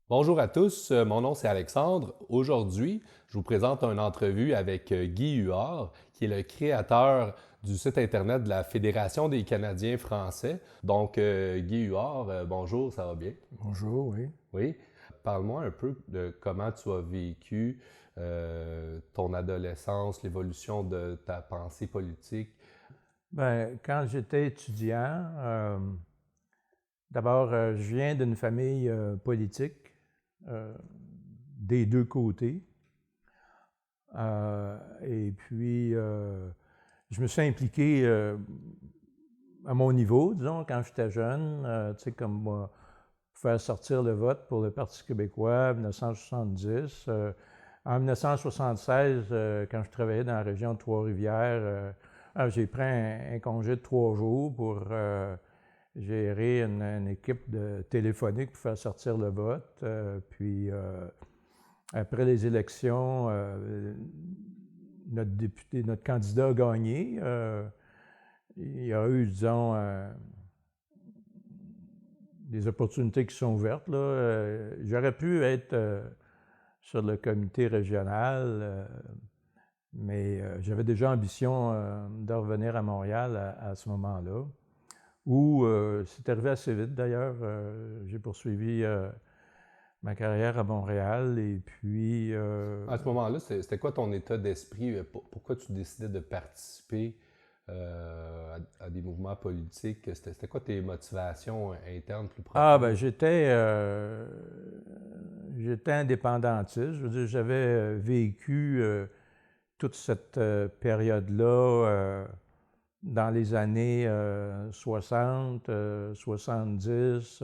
Bonjour à tous, mon nom c'est Alexandre. Aujourd'hui, je vous présente une entrevue avec Guy Huard, qui est le créateur du site Internet de la Fédération des Canadiens français. Donc, Guy Huard, bonjour, ça va bien? Bonjour, oui. Oui. Parle-moi un peu de comment tu as vécu ton adolescence, l'évolution de ta pensée politique. Ben, quand j'étais étudiant, d'abord, je viens d'une famille politique euh, des deux côtés. Et puis, je me suis impliqué à mon niveau, disons, quand j'étais jeune, tu sais, comme moi, faire sortir le vote pour le Parti québécois en 1970. En 1976, quand je travaillais dans la région de Trois-Rivières, j'ai pris un congé de 3 jours pour gérer une équipe de téléphonique pour faire sortir le vote. Puis après les élections, notre député, notre candidat a gagné. Il y a eu, disons, des opportunités qui sont ouvertes. Là. J'aurais pu être sur le comité régional, mais j'avais déjà ambition de revenir à Montréal à ce moment-là, où c'est arrivé assez vite d'ailleurs. J'ai poursuivi ma carrière à Montréal et puis... À ce moment-là, c'était quoi ton état d'esprit? Pourquoi tu décidais de participer à des mouvements politiques? C'était quoi tes motivations internes plus Ben profondes? j'étais indépendantiste. Je veux dire, j'avais vécu toute cette période-là dans les années 60, 70,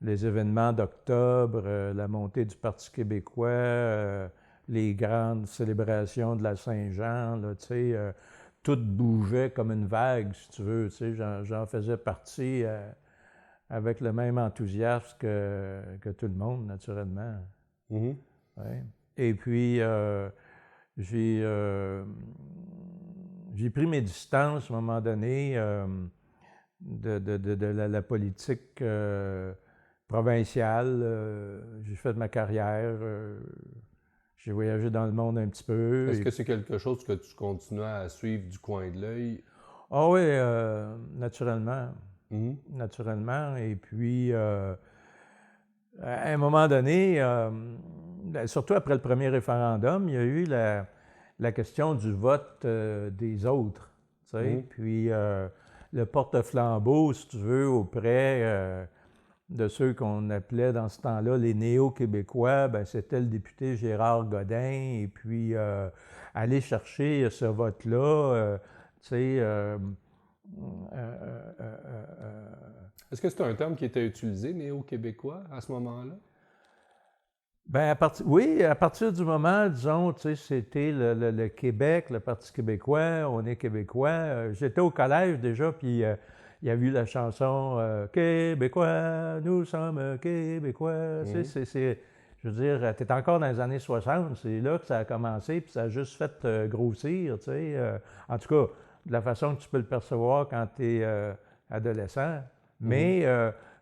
les événements d'octobre, la montée du Parti québécois, les grandes célébrations de la Saint-Jean, là, tu sais, tout bougeait comme une vague, si tu veux, tu sais, j'en faisais partie avec le même enthousiasme que tout le monde, naturellement. Mhm. Ouais. Et puis, j'ai j'ai pris mes distances à un moment donné de la politique provinciale. J'ai fait ma carrière. J'ai voyagé dans le monde un petit peu. Est-ce que c'est quelque chose que tu continues à suivre du coin de l'œil? Ah oui, naturellement. Mhm. Naturellement. Et puis, à un moment donné, surtout après le premier référendum, il y a eu la question du vote des autres. Tu sais. Mhm. Puis le porte-flambeau, si tu veux, auprès de ceux qu'on appelait dans ce temps-là les néo-québécois, ben, c'était le député Gérard Godin. Et puis aller chercher ce vote-là, tu sais, euh, euh, Est-ce que c'est un terme qui était utilisé, néo-québécois, à ce moment-là? ben, oui, à partir du moment, disons, tu sais, c'était le Québec, le Parti québécois, on est québécois. J'étais au collège déjà, puis il y a eu la chanson Québécois, nous sommes québécois. Tu sais, Mhm. je veux dire, tu es encore dans les années 60, c'est là que ça a commencé, puis ça a juste fait grossir, tu sais. En tout cas, de la façon que tu peux le percevoir quand tu es adolescent. Mhm. Mais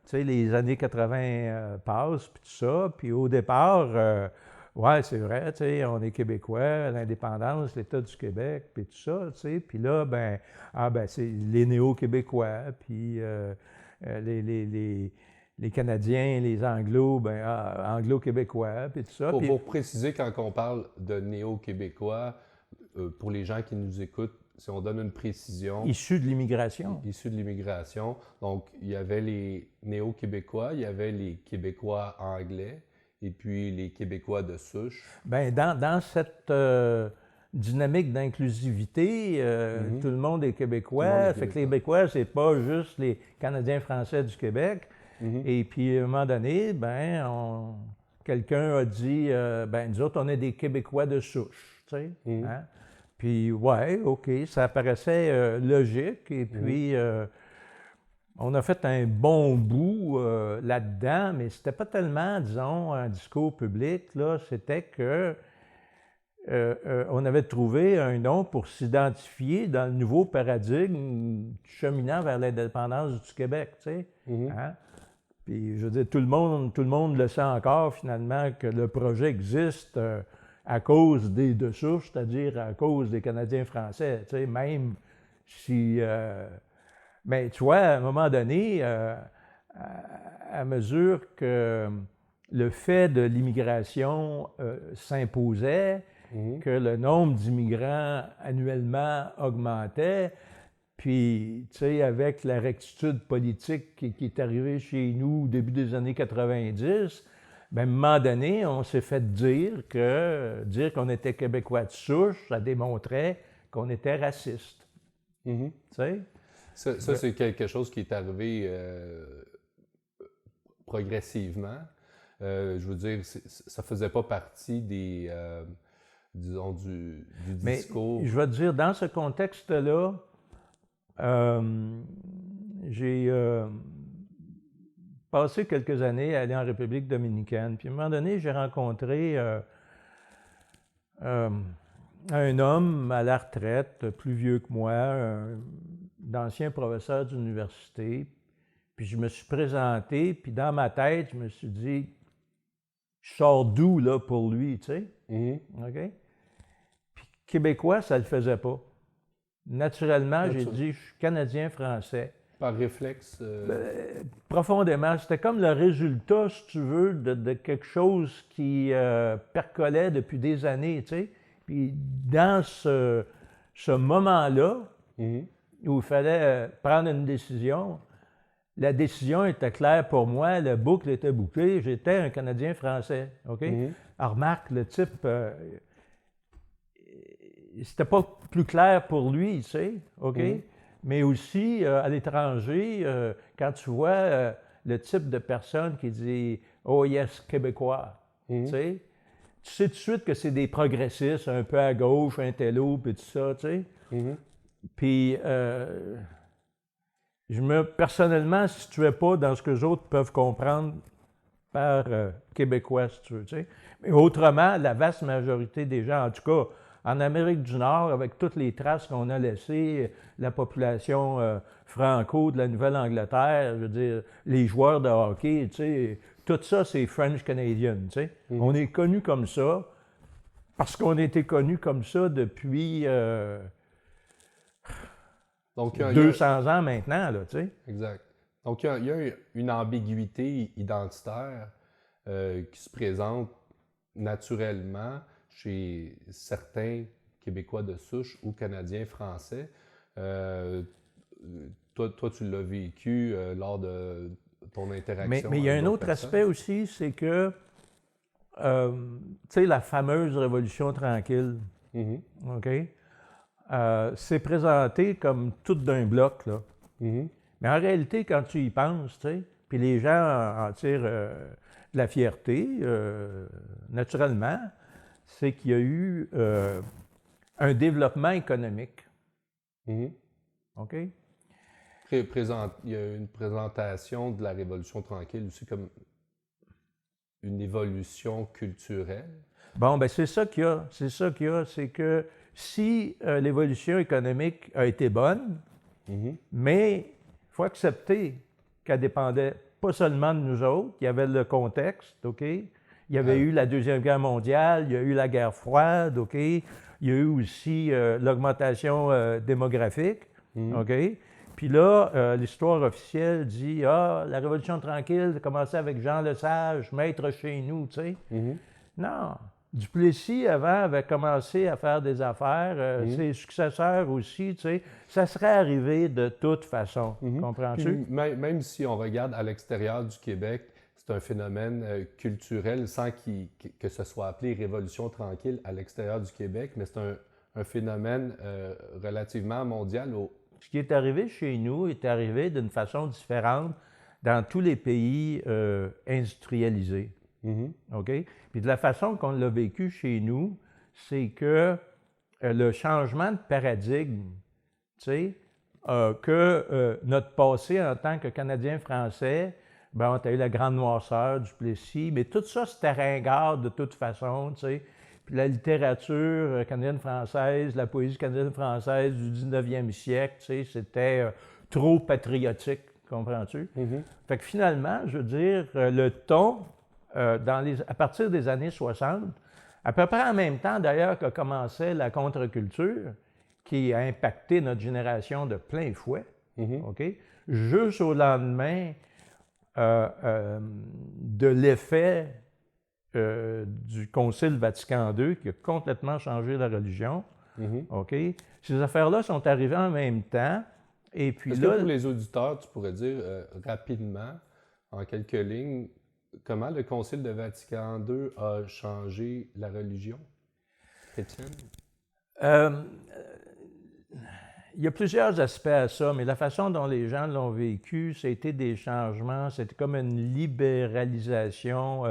tu sais, les années 80 passent, puis tout ça. Puis au départ, ouais, c'est vrai, tu sais, on est Québécois, l'indépendance, l'État du Québec, puis tout ça, tu sais. Puis là, ben, c'est les néo-québécois, puis les Canadiens, les Anglo, ben, anglo-québécois, puis tout ça. Puis Pour préciser, quand on parle de néo-québécois, pour les gens qui nous écoutent, si on donne une précision, issus de l'immigration. issus de l'immigration, donc il y avait les néo-québécois, il y avait les Québécois anglais, et puis les Québécois de souche. Ben, dans cette dynamique d'inclusivité, Mhm. tout le monde est Tout le monde est québécois. Fait que les québécois. Québécois, c'est pas juste les Canadiens français du Québec. Mhm. Et puis, à un moment donné, quelqu'un a dit, ben, nous autres, on est des Québécois de souche, tu sais. Mhm. Hein? Puis, ouais, OK, ça paraissait logique. Et Mhm. puis, on a fait un bon bout là-dedans, mais c'était pas tellement, disons, un discours public, là. C'était que on avait trouvé un nom pour s'identifier dans le nouveau paradigme cheminant vers l'indépendance du Québec, tu sais. Mhm. Hein? Puis, je veux dire, tout le monde le sait encore, finalement, que le projet existe à cause des de souche, c'est-à-dire à cause des Canadiens français, tu sais, même si... mais tu vois, à un moment donné, à mesure que le fait de l'immigration s'imposait, que le nombre d'immigrants annuellement augmentait, puis, tu sais, avec la rectitude politique qui est arrivée chez nous au début des années 90, bien, à un moment donné, on s'est fait dire qu'on était Québécois de souche, ça démontrait qu'on était raciste. Tu sais? Ça, c'est quelque chose qui est arrivé progressivement. Je veux dire, ça faisait pas partie disons, du discours. Mais je vais te dire, dans ce contexte-là, j'ai passé quelques années à aller en République dominicaine. Puis à un moment donné, j'ai rencontré un homme à la retraite, plus vieux que moi, d'ancien professeur d'université. Puis je me suis présenté, puis dans ma tête, je me suis dit, je sors d'où, là, pour lui, tu sais? OK? Puis québécois, ça le faisait pas. Naturellement, j'ai dit, je suis Canadien-Français. Par réflexe? Profondément. C'était comme le résultat, si tu veux, de quelque chose qui percolait depuis des années, tu sais. Puis dans ce moment-là, où il fallait prendre une décision, la décision était claire pour moi, la boucle était bouclée, j'étais un Canadien français, OK? Alors, remarque, le type, c'était pas plus clair pour lui, tu sais, OK? Mais aussi, à l'étranger, quand tu vois le type de personne qui dit « Oh yes, Québécois », tu sais tout de suite que c'est des progressistes, un peu à gauche, un télo, puis tout ça, tu sais. Puis, je me personnellement situais pas dans ce que les autres peuvent comprendre par Québécois, si tu veux, tu sais. Mais autrement, la vaste majorité des gens, en tout cas, en Amérique du Nord, avec toutes les traces qu'on a laissées, la population franco de la Nouvelle-Angleterre, je veux dire, les joueurs de hockey, tu sais, tout ça, c'est French Canadian, tu sais. On est connus comme ça parce qu'on a été connus comme ça depuis Donc, 200 ans maintenant, là, tu sais. Exact. Donc, il y a une ambiguïté identitaire qui se présente naturellement chez certains Québécois de souche ou Canadiens français. Toi, tu l'as vécu lors de ton interaction. Mais il y a un autre aspect aussi, c'est que, tu sais, la fameuse Révolution tranquille, OK? C'est présenté comme tout d'un bloc, là. Mais en réalité, quand tu y penses, tu sais, puis les gens en tirent de la fierté, naturellement, c'est qu'il y a eu un développement économique. OK? Il y a une présentation de la Révolution tranquille aussi comme une évolution culturelle. Bon, bien, c'est ça qu'il y a. C'est ça qu'il y a. C'est que si l'évolution économique a été bonne, mais il faut accepter qu'elle dépendait pas seulement de nous autres, il y avait le contexte, OK? Il y avait eu la Deuxième Guerre mondiale, il y a eu la guerre froide, OK? Il y a eu aussi l'augmentation démographique, OK? Puis là, l'histoire officielle dit « Ah, la Révolution tranquille a commencé avec Jean Lesage, maître chez nous, tu sais. Non. Duplessis, avant, avait commencé à faire des affaires. Ses successeurs aussi, tu sais. Ça serait arrivé de toute façon. Comprends-tu? Même si on regarde à l'extérieur du Québec, c'est un phénomène culturel sans que ce soit appelé Révolution tranquille à l'extérieur du Québec, mais c'est un phénomène relativement mondial. Ce qui est arrivé chez nous est arrivé d'une façon différente dans tous les pays industrialisés. OK? Puis de la façon qu'on l'a vécu chez nous, c'est que le changement de paradigme, tu sais, que notre passé en tant que Canadien français, ben, tu as eu la Grande Noirceur, Duplessis, mais tout ça, c'était ringard de toute façon, tu sais. Puis la littérature canadienne-française, la poésie canadienne-française du 19e siècle, tu sais, c'était trop patriotique, comprends-tu? Mhm. Fait que finalement, je veux dire, le ton, à partir des années 60, à peu près en même temps d'ailleurs que commençait la contre-culture, qui a impacté notre génération de plein fouet, Mhm. OK? Juste au lendemain de l'effet du Concile Vatican II qui a complètement changé la religion, Mhm. OK? Ces affaires-là sont arrivées en même temps, et puis Est-ce que là... pour les auditeurs, tu pourrais dire rapidement, en quelques lignes, comment le Concile de Vatican II a changé la religion chrétienne? euh, il y a plusieurs aspects à ça, mais la façon dont les gens l'ont vécu, c'était des changements, c'était comme une libéralisation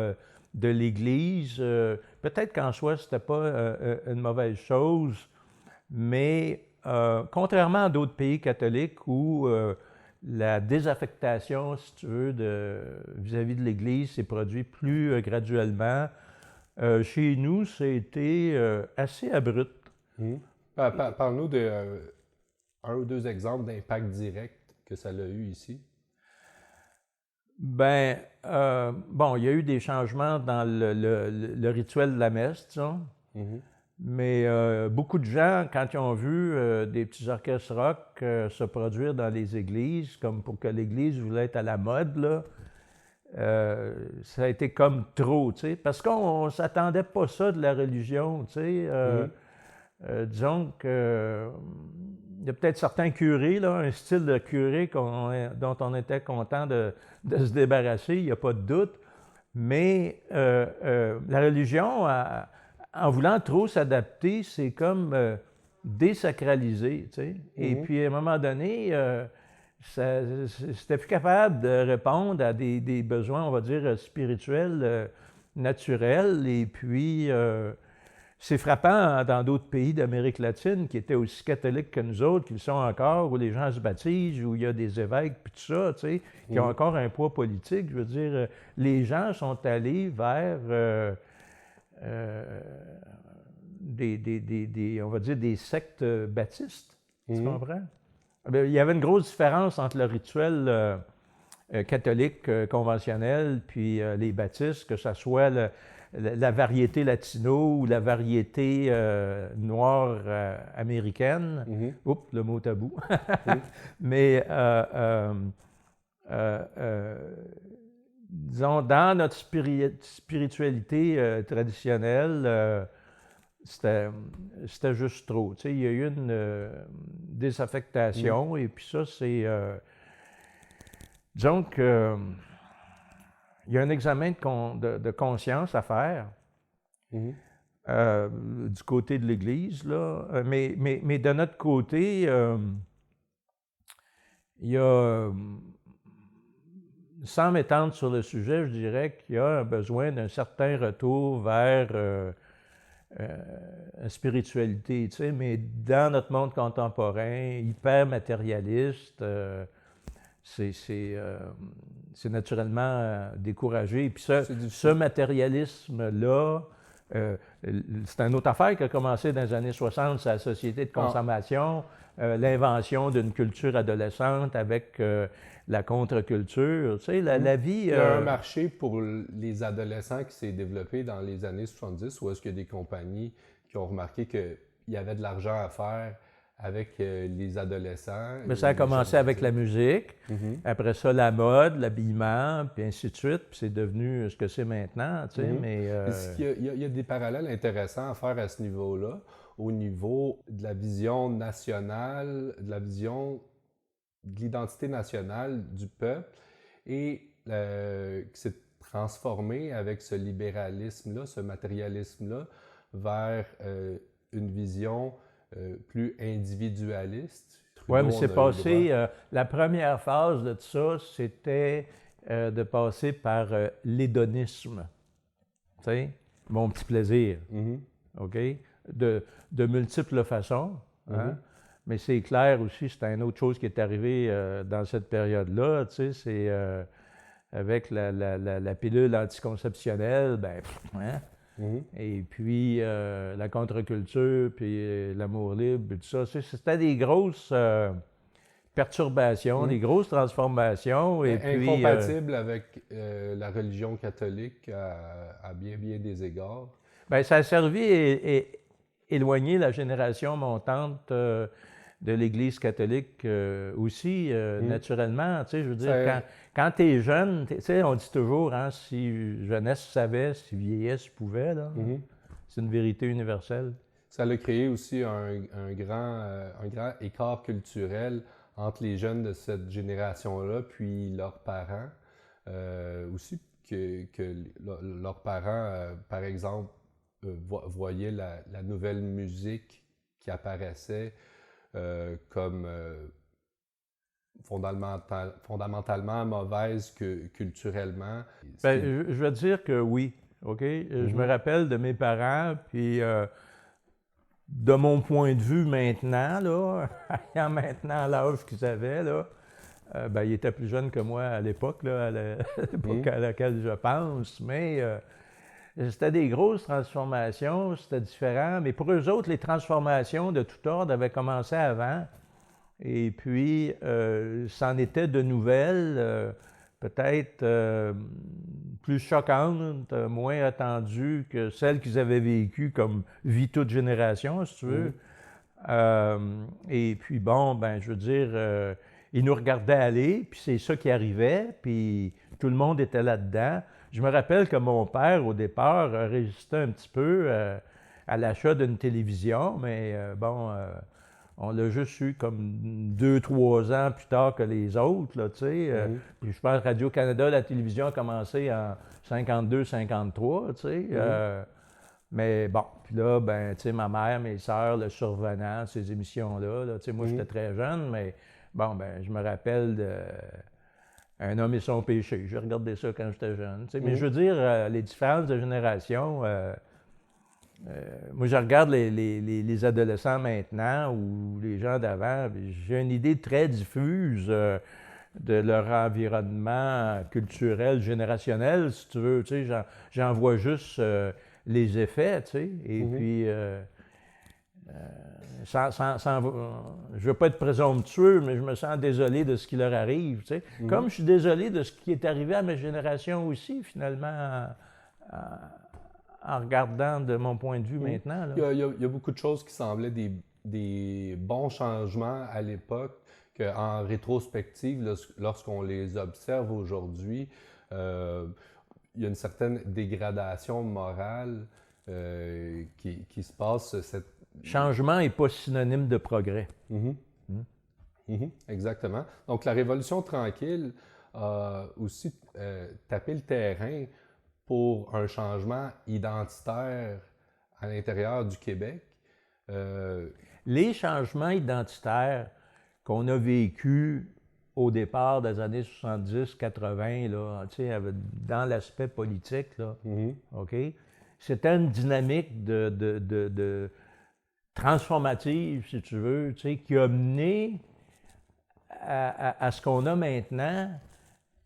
de l'Église. Peut-être qu'en soi, c'était pas une mauvaise chose, mais contrairement à d'autres pays catholiques où la désaffectation, si tu veux, vis-à-vis de l'Église s'est produite plus graduellement, chez nous, c'était assez abrupt. Mhm. Parle-nous de un ou deux exemples d'impact direct que ça a eu ici. Ben, bon, il y a eu des changements dans le rituel de la messe, disons, Mhm. mais beaucoup de gens, quand ils ont vu des petits orchestres rock se produire dans les églises, comme pour que l'église voulait être à la mode, là, ça a été comme trop, tu sais, parce qu'on ne s'attendait pas ça de la religion, tu sais. Mhm. Disons que il y a peut-être certains curés, là, un style de curé dont on était content de se débarrasser, il n'y a pas de doute, mais la religion, en voulant trop s'adapter, c'est comme désacralisé, tu sais. Et Mhm. puis, à un moment donné, c'était plus capable de répondre à des besoins, on va dire, spirituels, naturels, et puis... c'est frappant dans d'autres pays d'Amérique latine qui étaient aussi catholiques que nous autres, qui le sont encore, où les gens se baptisent, où il y a des évêques, puis tout ça, tu sais, qui ont Mhm. encore un poids politique. Je veux dire, les gens sont allés vers euh, on va dire, des sectes baptistes. Tu Mhm. comprends? Il y avait une grosse différence entre le rituel catholique conventionnel puis les baptistes, que ce soit la variété latino ou la variété noire américaine. Mhm. Oups, le mot tabou. Mhm. Mais euh, euh, disons, dans notre spiritualité traditionnelle, c'était juste trop. Tu sais, il y a eu une Mhm. désaffectation, et puis ça, c'est... disons que il y a un examen de conscience à faire Mhm. du côté de l'Église, là. Mais de notre côté, il y a, sans m'étendre sur le sujet, je dirais qu'il y a un besoin d'un certain retour vers une spiritualité, tu sais, mais dans notre monde contemporain, hyper matérialiste, c'est naturellement découragé. Et puis C'est ce difficile. matérialisme-là, euh, c'est une autre affaire qui a commencé dans les années 60, c'est la société de Ah, consommation, l'invention d'une culture adolescente avec la contre-culture. Tu sais, mhm. la vie... Il y a un marché pour les adolescents qui s'est développé dans les années 70, où est-ce qu'il y a des compagnies qui ont remarqué qu'il y avait de l'argent à faire avec les adolescents, mais ça a les commencé jeunes avec la adultes. musique, Mhm. après ça la mode, l'habillement, puis ainsi de suite, puis c'est devenu ce que c'est maintenant, tu sais, Mhm. mais... Est-ce qu'il y a, il y a des parallèles intéressants à faire à ce niveau-là, au niveau de la vision nationale, de la vision de l'identité nationale du peuple, et qui s'est transformé avec ce libéralisme-là, ce matérialisme-là, vers une vision plus individualiste. Oui, mais Trudeau, c'est on a eu droit. passé, la première phase de tout ça, c'était de passer par l'hédonisme, tu sais, mon petit plaisir, Mhm. OK? De multiples façons, hein? Mhm. Mais c'est clair aussi, c'est une autre chose qui est arrivée dans cette période-là, tu sais, c'est avec la pilule anticonceptionnelle, ben, hein? Mhm. Et puis la contre-culture, puis l'amour libre, et tout ça, c'était des grosses... perturbations, des grosses transformations. Et puis, incompatible avec la religion catholique à bien des égards. Bien, ça a servi à éloigner la génération montante de l'Église catholique aussi, naturellement. Tu sais, je veux dire, quand tu es jeune, tu sais, on dit toujours, hein, si jeunesse savait, si vieillesse pouvait, là. C'est une vérité universelle. Ça a créé aussi un grand écart culturel entre les jeunes de cette génération-là, puis leurs parents. Aussi que leurs parents, par exemple, voyaient la nouvelle musique qui apparaissait comme fondamentalement mauvaise culturellement. Bien, je vais dire que oui, OK? Je me rappelle de mes parents, puis de mon point de vue maintenant, là, ayant maintenant l'âge qu'ils avaient, là, ben, ils étaient plus jeunes que moi à l'époque, là, à l'époque à laquelle je pense, mais c'était des grosses transformations, c'était différent, mais pour eux autres, les transformations de tout ordre avaient commencé avant, et puis c'en était de nouvelles, peut-être plus choquantes, moins attendues que celles qu'ils avaient vécues comme vie toute génération, si tu veux. Et puis bon, ben je veux dire, ils nous regardaient aller, puis c'est ça qui arrivait, puis tout le monde était là-dedans. Je me rappelle que mon père, au départ, résistait un petit peu à l'achat d'une télévision, mais on l'a juste eu comme 2-3 ans plus tard que les autres, là, tu sais. Puis je pense que Radio-Canada, la télévision a commencé en 52-53, tu sais. Mais bon, puis là, ben, tu sais, ma mère, mes sœurs, le survenant, ces émissions-là, là, tu sais, moi, j'étais très jeune, mais bon, ben, je me rappelle de Un homme et son péché. J'ai regardé ça quand j'étais jeune, tu sais. Mais je veux dire, les différences de génération... moi, je regarde les adolescents maintenant ou les gens d'avant, j'ai une idée très diffuse de leur environnement culturel, générationnel, si tu veux. Tu sais, j'en vois juste les effets, tu sais. Et puis, je ne veux pas être présomptueux, mais je me sens désolé de ce qui leur arrive, tu sais. Comme je suis désolé de ce qui est arrivé à ma génération aussi, finalement, en regardant de mon point de vue maintenant. Là. Il y a beaucoup de choses qui semblaient des bons changements à l'époque, qu'en rétrospective, lorsqu'on les observe aujourd'hui, il y a une certaine dégradation morale qui se passe. Changement n'est pas synonyme de progrès. Exactement. Donc, la Révolution tranquille a aussi tapé le terrain pour un changement identitaire à l'intérieur du Québec. Les changements identitaires qu'on a vécus au départ des années 70-80, là, dans l'aspect politique, là, OK? C'était une dynamique de transformative, si tu veux, qui a mené à ce qu'on a maintenant.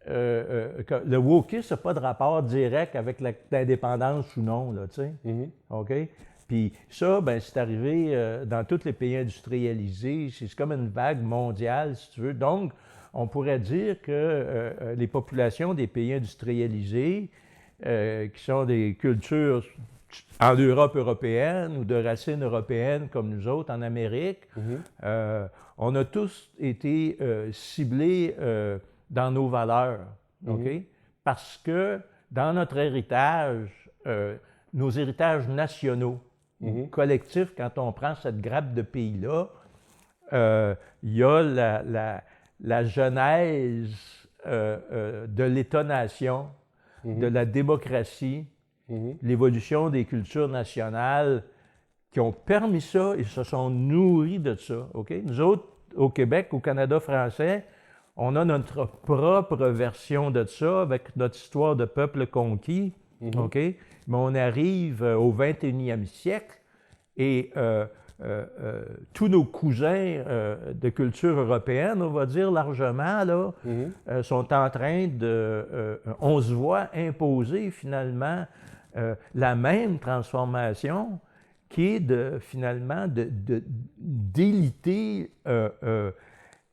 Le wokisme n'a pas de rapport direct avec l'indépendance ou non, là, tu sais. OK? Puis ça, ben, c'est arrivé dans tous les pays industrialisés. C'est comme une vague mondiale, si tu veux. Donc, on pourrait dire que les populations des pays industrialisés, qui sont des cultures en Europe européenne ou de racines européennes comme nous autres en Amérique, on a tous été ciblés dans nos valeurs, OK? Parce que dans notre héritage, nos héritages nationaux, collectifs, quand on prend cette grappe de pays-là, il y a la genèse de l'État-nation, de la démocratie, l'évolution des cultures nationales qui ont permis ça et se sont nourris de ça, OK? Nous autres, au Québec, au Canada français, on a notre propre version de ça avec notre histoire de peuple conquis, OK? Mais on arrive au 21e siècle et tous nos cousins de culture européenne, on va dire largement, là, sont en train de... on se voit imposer finalement la même transformation qui est finalement d'éliter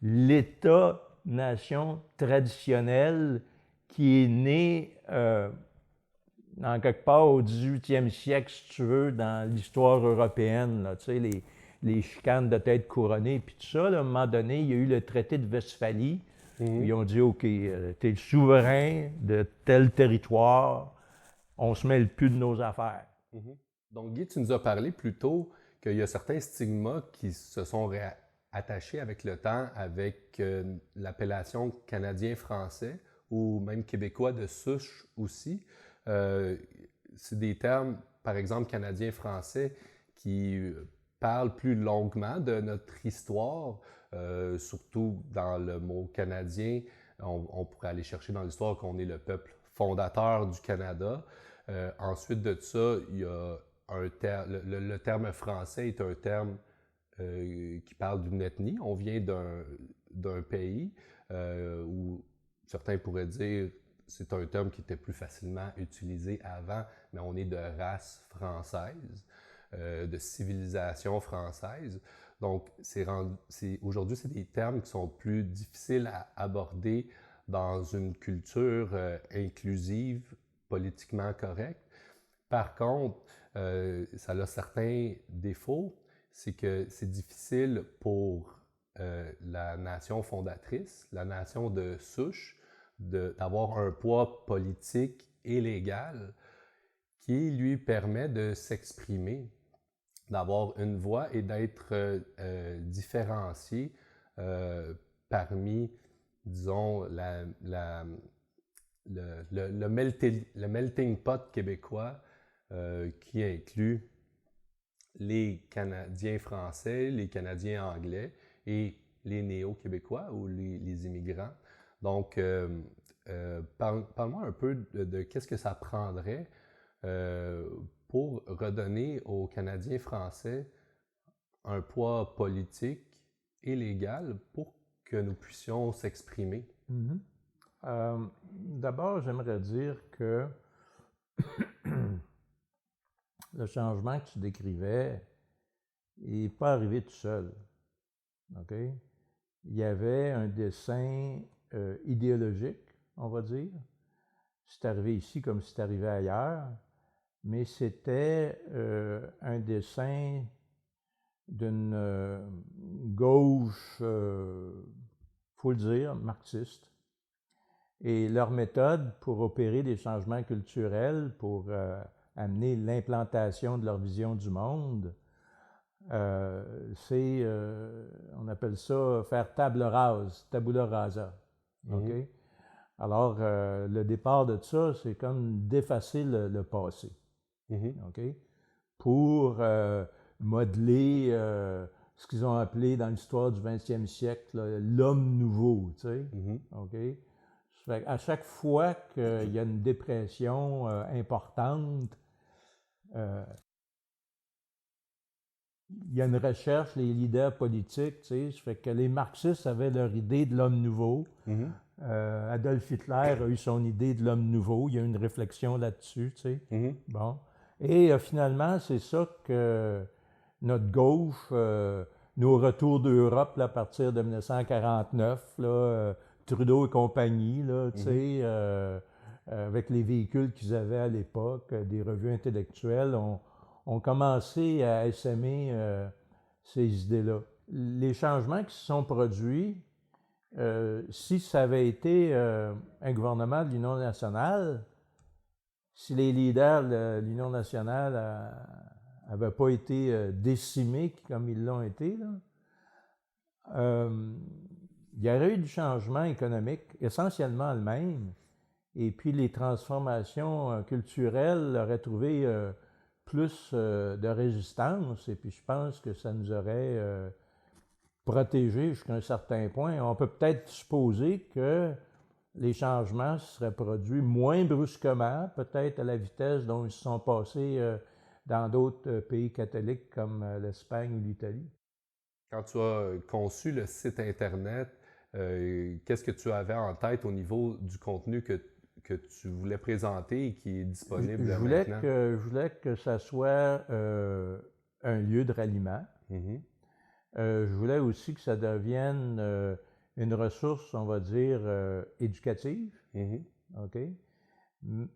l'État-nation traditionnel qui est né en quelque part au 18e siècle, si tu veux, dans l'histoire européenne, là, tu sais, les chicanes de tête couronnée, puis tout ça, là, à un moment donné, il y a eu le traité de Westphalie, où ils ont dit, OK, t'es le souverain de tel territoire, on se mêle plus de nos affaires. Donc, Guy, tu nous as parlé plus tôt qu'il y a certains stigmas qui se sont attachés avec le temps avec l'appellation canadien-français ou même québécois de souche aussi. C'est des termes, par exemple, canadien-français qui parlent plus longuement de notre histoire, surtout dans le mot canadien. On pourrait aller chercher dans l'histoire qu'on est le peuple fondateur du Canada. Ensuite de ça, il y a le terme français est un terme qui parle d'une ethnie. On vient d'un pays où certains pourraient dire c'est un terme qui était plus facilement utilisé avant, mais on est de race française, de civilisation française. Donc, aujourd'hui, c'est des termes qui sont plus difficiles à aborder dans une culture inclusive, politiquement correcte. Par contre, ça a certains défauts. C'est que c'est difficile pour la nation fondatrice, la nation de souche, d'avoir un poids politique et légal qui lui permet de s'exprimer, d'avoir une voix et d'être différencié parmi, disons, le melting pot québécois qui inclut les Canadiens français, les Canadiens anglais et les néo-québécois ou les immigrants. Donc, parle-moi un peu de qu'est-ce que ça prendrait pour redonner aux Canadiens français un poids politique et légal pour que nous puissions s'exprimer. D'abord, j'aimerais dire que le changement que tu décrivais n'est pas arrivé tout seul. OK? Il y avait un dessein idéologique, on va dire. C'est arrivé ici comme c'est arrivé ailleurs, mais c'était un dessein d'une gauche, faut le dire, marxiste. Et leur méthode pour opérer des changements culturels, pour amener l'implantation de leur vision du monde, c'est, on appelle ça faire table rase, tabula rasa. OK? Alors, le départ de ça, c'est comme d'effacer le passé. OK? Pour modeler ce qu'ils ont appelé dans l'histoire du 20e siècle l'homme nouveau, tu sais. OK? À chaque fois qu'il y a une dépression importante, il y a une recherche, les leaders politiques, tu sais, ça fait que les marxistes avaient leur idée de l'homme nouveau. Adolf Hitler a eu son idée de l'homme nouveau. Il y a une réflexion là-dessus, tu sais. Bon. Et finalement, c'est ça que notre gauche, nos retours d'Europe là, à partir de 1949, là, Trudeau et compagnie, là, tu sais, avec les véhicules qu'ils avaient à l'époque, des revues intellectuelles, ont commencé à essaimer ces idées-là. Les changements qui se sont produits, si ça avait été un gouvernement de l'Union nationale, si les leaders de l'Union nationale n'avaient pas été décimés comme ils l'ont été, là, il y aurait eu du changement économique essentiellement le même, et puis les transformations culturelles auraient trouvé plus de résistance, et puis je pense que ça nous aurait protégés jusqu'à un certain point. On peut peut-être supposer que les changements se seraient produits moins brusquement, peut-être à la vitesse dont ils se sont passés dans d'autres pays catholiques comme l'Espagne ou l'Italie. Quand tu as conçu le site Internet, qu'est-ce que tu avais en tête au niveau du contenu que tu voulais présenter et qui est disponible maintenant? Je voulais que ça soit un lieu de ralliement. Je voulais aussi que ça devienne une ressource, on va dire, éducative. Mhm. OK?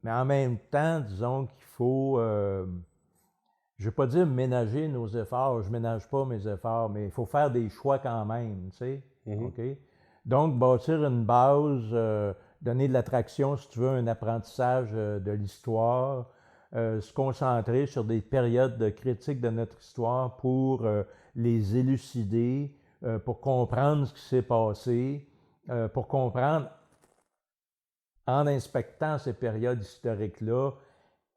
Mais en même temps, disons qu'il faut, je ne vais pas dire ménager nos efforts, je ne ménage pas mes efforts, mais il faut faire des choix quand même, tu sais? Mhm. OK? Donc, bâtir une base, donner de l'attraction, si tu veux, un apprentissage de l'histoire, se concentrer sur des périodes de critique de notre histoire pour les élucider, pour comprendre ce qui s'est passé, pour comprendre, en inspectant ces périodes historiques-là,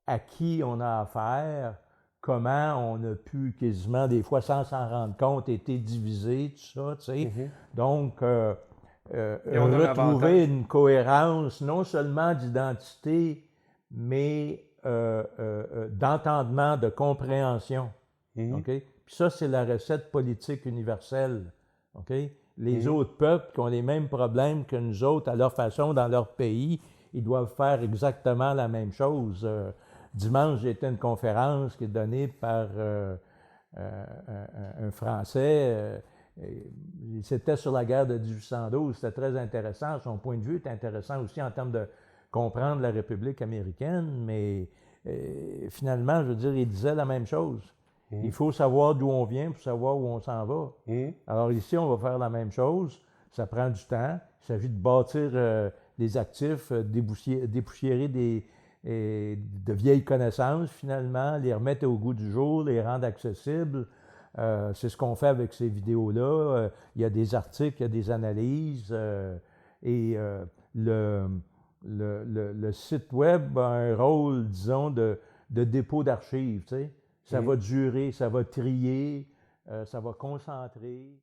à qui on a affaire, comment on a pu quasiment, des fois sans s'en rendre compte, été divisé, tout ça, tu sais. Mhm. Donc, Et on a un retrouver avantage. une cohérence, non seulement d'identité, mais d'entendement, de compréhension. Mhm. OK? Puis ça, c'est la recette politique universelle. OK? Les Mhm. autres peuples qui ont les mêmes problèmes que nous autres à leur façon dans leur pays, ils doivent faire exactement la même chose. Dimanche, j'ai été à une conférence qui est donnée par un Français. C'était sur la guerre de 1812. C'était très intéressant. Son point de vue est intéressant aussi en termes de comprendre la République américaine, mais finalement, je veux dire, il disait la même chose. Il faut savoir d'où on vient pour savoir où on s'en va. Mhm. Alors ici, on va faire la même chose. Ça prend du temps. Il s'agit de bâtir des actifs, dépoussiérer de vieilles connaissances, finalement, les remettre au goût du jour, les rendre accessibles. C'est ce qu'on fait avec ces vidéos-là. Il y a des articles, il y a des analyses. Et le site web a un rôle, disons, de dépôt d'archives. Tu sais. Ça va durer, ça va trier, ça va concentrer.